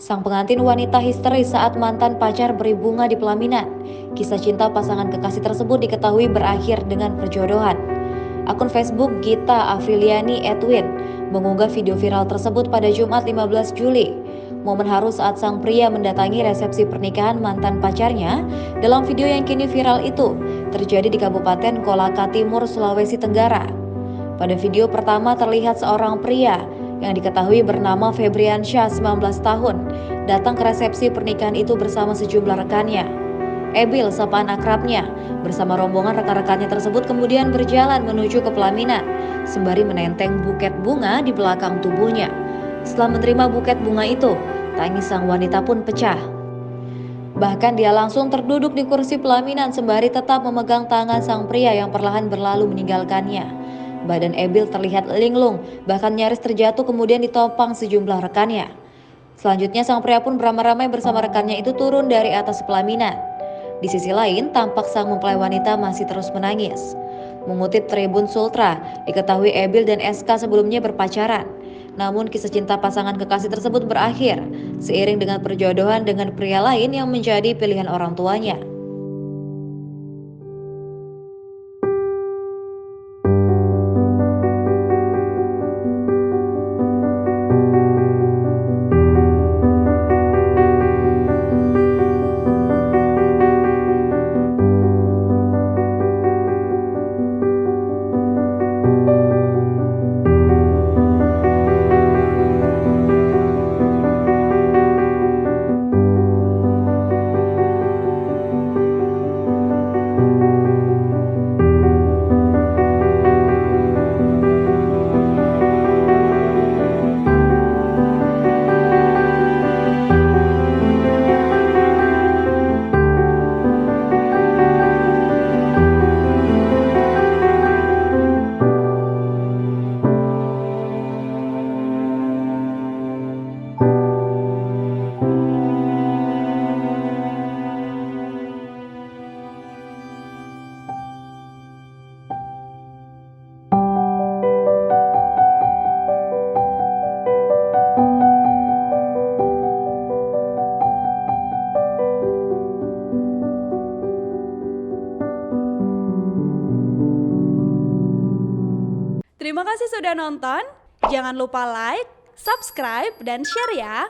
Sang pengantin wanita histeris saat mantan pacar beri bunga di pelaminan. Kisah cinta pasangan kekasih tersebut diketahui berakhir dengan perjodohan. Akun Facebook Gita Afriliani Edwin mengunggah video viral tersebut pada Jumat 15 Juli. Momen haru saat sang pria mendatangi resepsi pernikahan mantan pacarnya. Dalam video yang kini viral itu terjadi di Kabupaten Kolaka Timur, Sulawesi Tenggara. Pada video pertama terlihat seorang pria yang diketahui bernama Febriansyah 19 tahun datang ke resepsi pernikahan itu bersama sejumlah rekannya. Ebil, sapaan akrabnya, bersama rombongan rekan-rekannya tersebut kemudian berjalan menuju ke pelaminan sembari menenteng buket bunga di belakang tubuhnya. Setelah menerima buket bunga itu, tangis sang wanita pun pecah. Bahkan dia langsung terduduk di kursi pelaminan sembari tetap memegang tangan sang pria yang perlahan berlalu meninggalkannya. Badan Ebil terlihat linglung, bahkan nyaris terjatuh kemudian ditopang sejumlah rekannya. Selanjutnya sang pria pun beramai-ramai bersama rekannya itu turun dari atas pelaminan. Di sisi lain, tampak sang mempelai wanita masih terus menangis. Mengutip Tribun Sultra, diketahui Ebil dan SK sebelumnya berpacaran. Namun kisah cinta pasangan kekasih tersebut berakhir seiring dengan perjodohan dengan pria lain yang menjadi pilihan orang tuanya. Terima kasih sudah nonton. Jangan lupa like, subscribe, dan share ya.